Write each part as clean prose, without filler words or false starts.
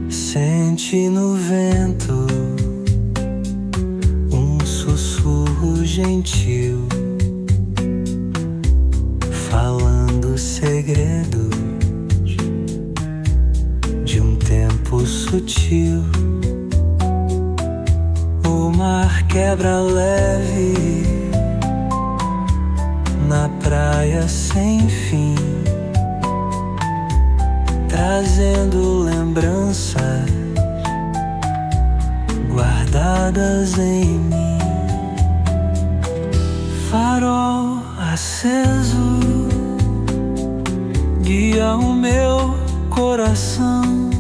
Sente no vento um sussurro gentil, falando segredos de um tempo sutil. O mar quebra leve na praia sem fim, trazendo lembranças guardadas em mim. Farol aceso guia o meu coração,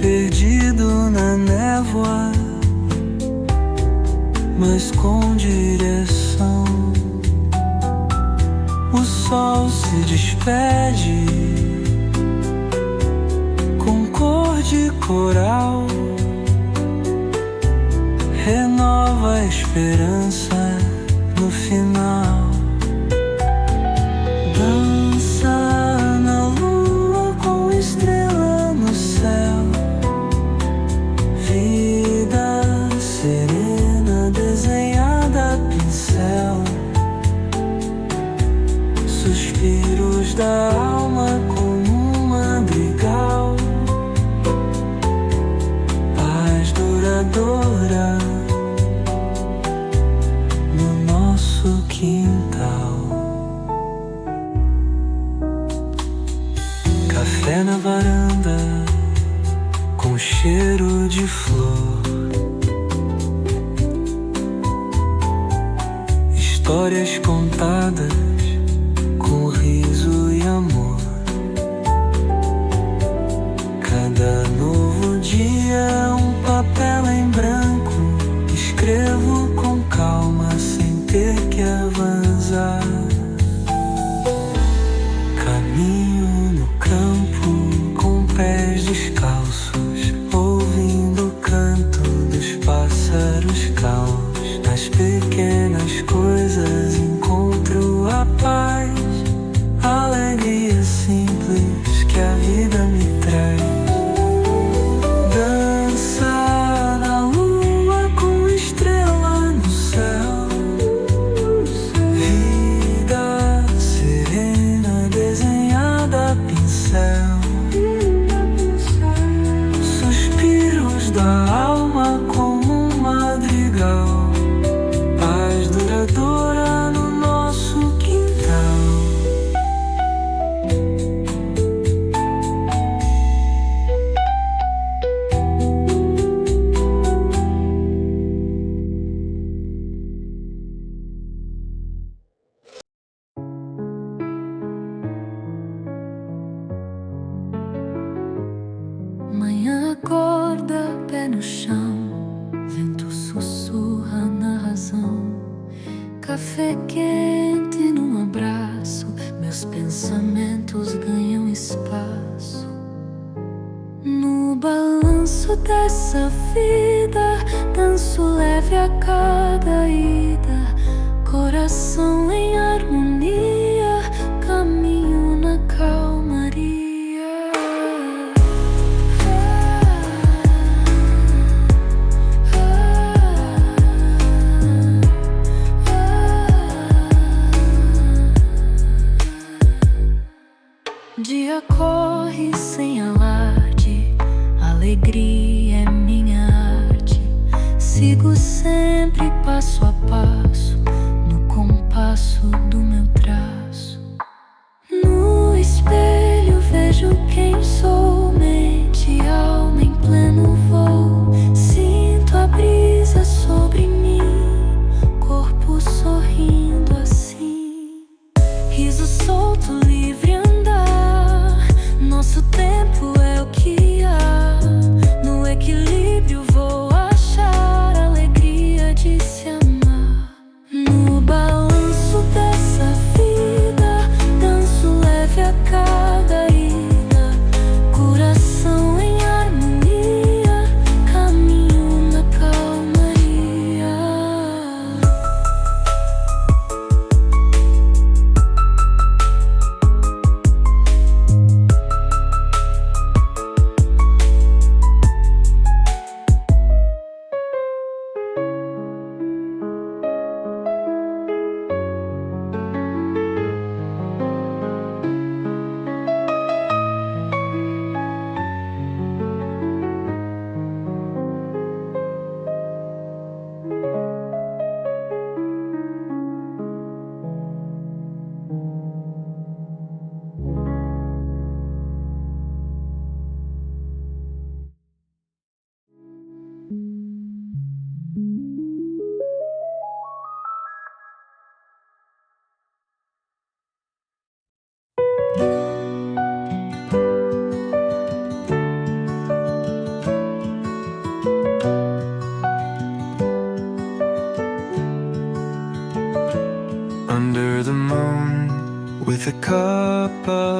perdido na névoa, mas com direção. O sol se despede com cor de coral, renova a esperança no final. Dança na lua com estrela no céu, vida serena desenhada a pincel, suspiros da alma como um madrigal, paz duradoura no nosso quintal. Café na varanda com cheiro de flor, histórias contadas com riso e amor. Cada novo dia um papel em branco, escrevo com calma sem ter que avançar. Caminho no campo com pés descalços, ouvindo o canto dos pássaros calmos. Nas pequenas coisas encontro a paz, a alegria simples que a vida me traz. Dança na lua com estrela no céu, vida serena desenhada a pincel, suspiros da alma como um madrigal, paz duradoura no nosso quintal. Manhã acorda, pé no chão, vento sussurra na razão. Café quente num abraço, meus pensamentos ganham espaço. No balanço dessa vida, danço leve a cada ida, coração em harmonia, caminho na calmaria. Dia corre sem alarde, alegria é minha arte. Sigo sempre passo a passo, no compasso do meu traço. No espelho vejo quem sou, mente e alma em pleno voo. Sinto a brisa sobre mim, corpo sorrindo assim. Riso solto, livre andar, nosso tempo é o que há. No equilíbrio vou achar a alegria de se amar. No balanço dessa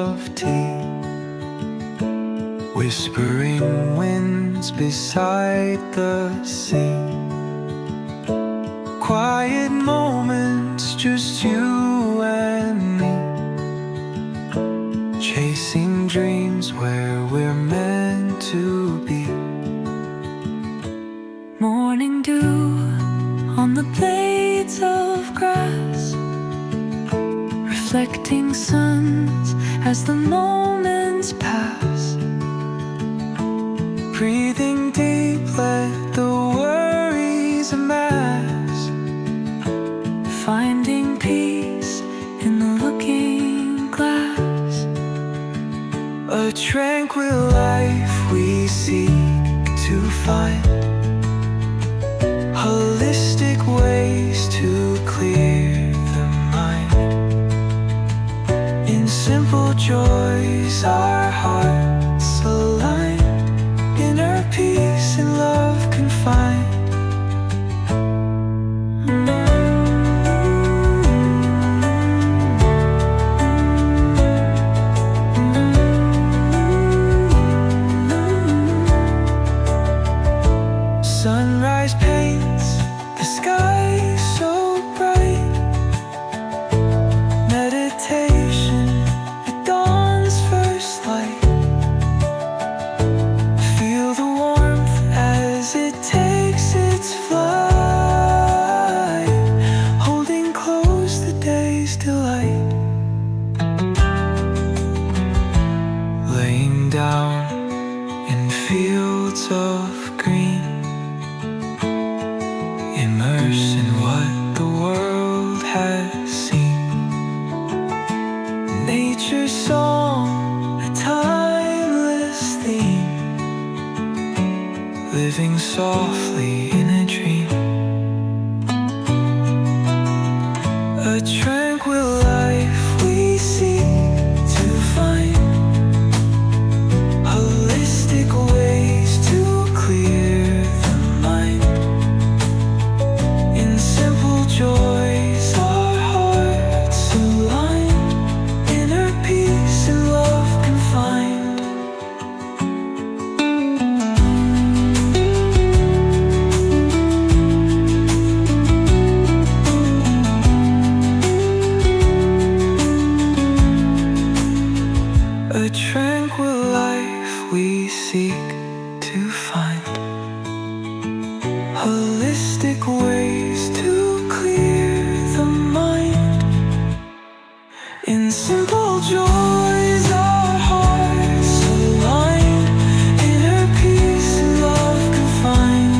of tea, whispering winds beside the sea. Quiet moments, just you and me, chasing dreams where we're meant to be. Morning dew on the blades of grass, reflecting suns as the moments pass. Breathing deep, let the worries amass. Finding peace in the looking glass. A tranquil life we seek to find, holistic ways to clear the mind. In simple joys our hearts align, inner peace and love can find. Sunrise paints the sky so bright. Meditation at dawn's first light. Feel the warmth as it takes its flight, holding close the day's delight. Laying down in fields of green, immerse in what the world has seen. Nature's song, a timeless theme, living softly in a dream. A tranquil life we seek to find, holistic ways to clear the mind. In simple joys our hearts align, inner peace and love can find. A tranquil life we seek to find, holistic ways to clear the mind. In simple joys our hearts align, inner peace and love can find.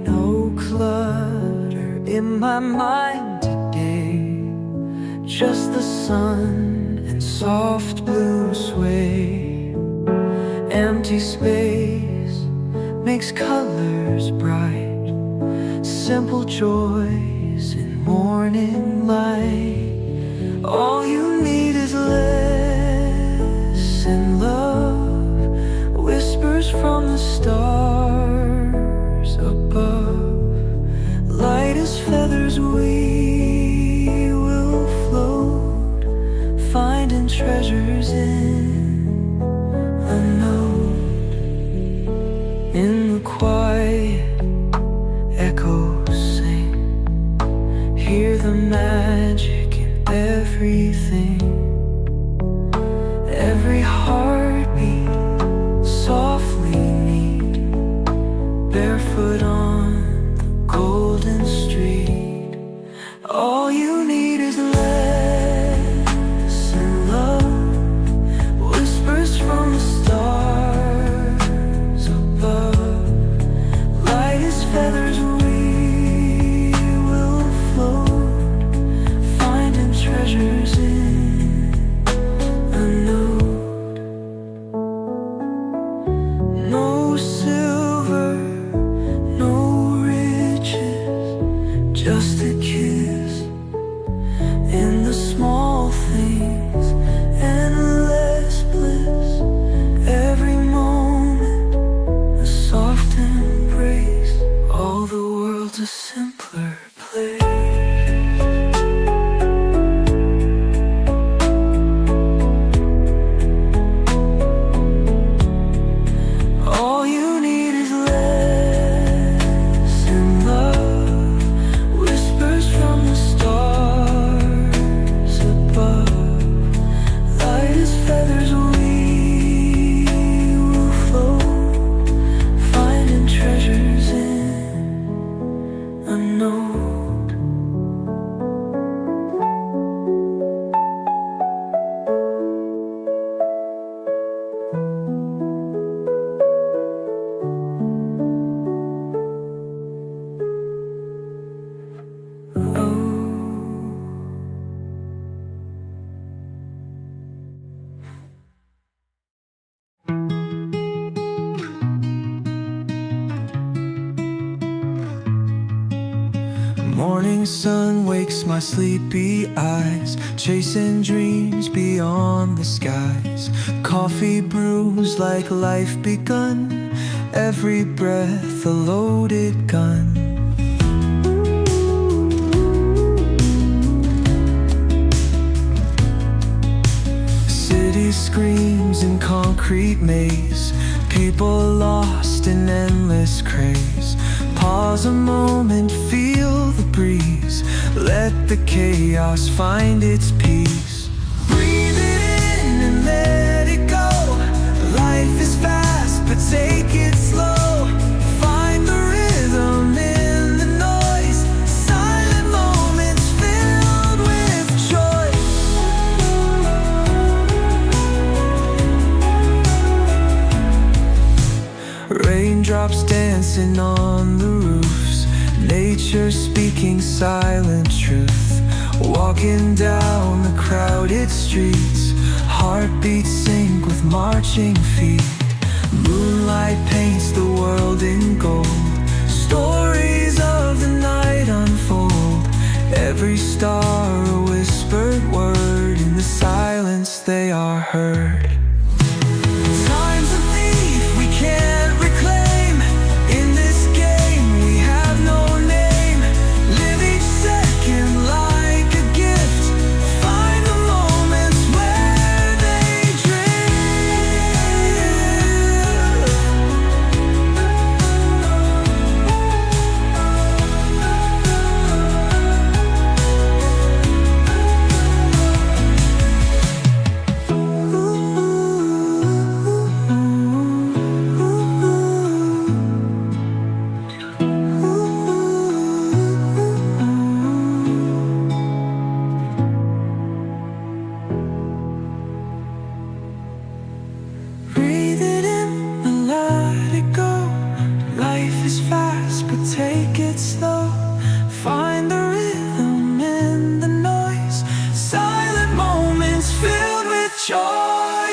No clutter in my mind today, just the sun and soft blue sway. Empty space makes colors bright, simple joys in morning light. All you need is less and love, whispers from the stars above. Light as feathers we will float, finding treasures in a note. In the quiet, echoes sing, hear the magic in everything. Every heartbeat softly neat, barefoot on the golden street. All you need is less and love, feathers we will float, finding treasures in a note. Morning sun wakes my sleepy eyes, chasing dreams beyond the skies. Coffee brews like life begun, every breath a loaded gun. City screams in concrete maze, people lost in endless craze. Pause a moment, feel the breeze, let the chaos find its peace. Breathe it in and let it go. Life is fast, but take it slow. Find the rhythm in the noise, silent moments filled with joy. Raindrops dancing on the roofs, nature speaking silent truth. Walking down the crowded streets, heartbeats sync with marching feet. Moonlight paints the world in gold, stories of the night unfold. Every star a whispered word, in the silence they are heard. Time's a thief we can't reclaim, in this game we have no name. Live each second like a gift, find the moments where they breathe it in and let it go. Life is fast, but take it slow. Find the rhythm in the noise, silent moments filled with joy.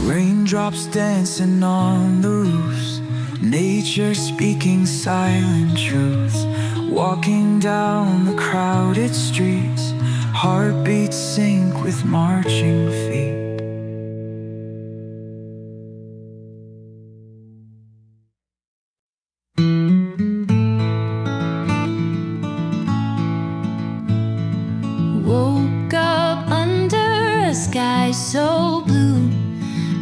Raindrops dancing on the roofs, nature speaking silent truths. Walking down the crowded streets, heartbeats sync with marching feet. Woke up under a sky so blue,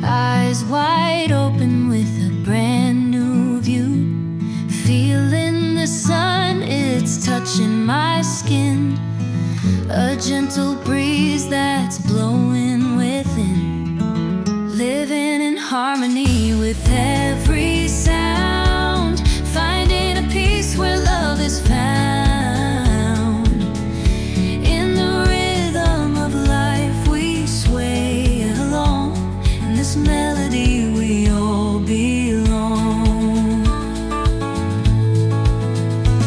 eyes wide open with a brand new view. Feeling the sun, it's touching my skin. A gentle breeze that's blowing within. Living in harmony with every sound. Finding a peace where love is found. In the rhythm of life we sway along. In this melody we all belong.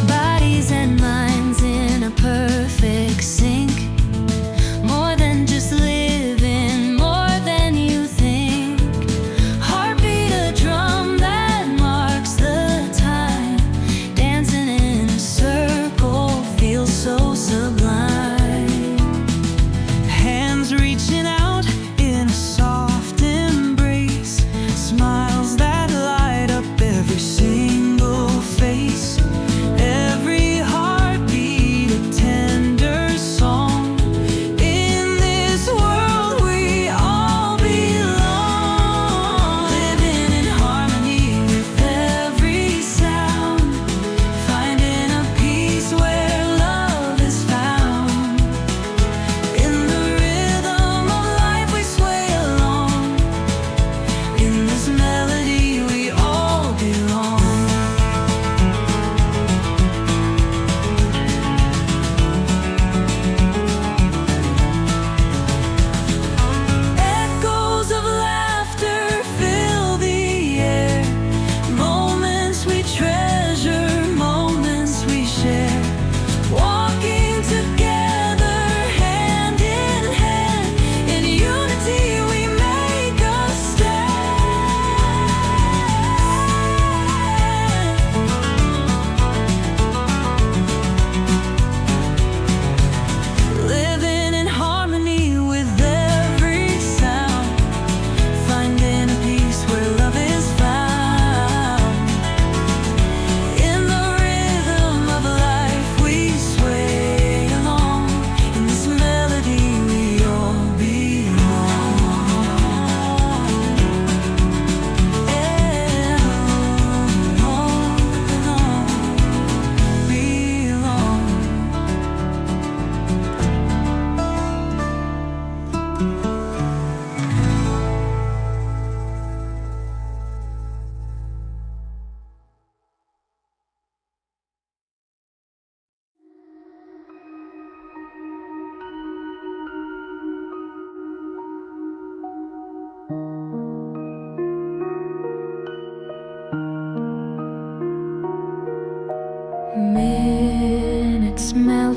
Bodies and minds in a perfect sync. More than just living, more than you think. Heartbeat a drum that marks the time. Dancing in a circle feels so sublime. Hands reaching out in a soft embrace,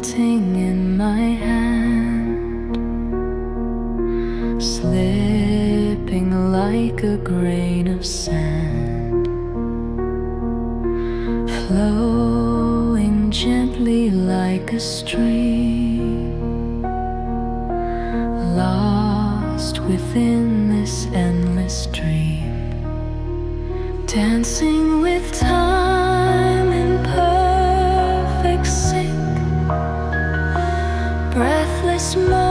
melting in my hand, slipping like a grain of sand, flowing gently like a stream, lost within this endless dream, dancing with time in perfect sync, breathless moments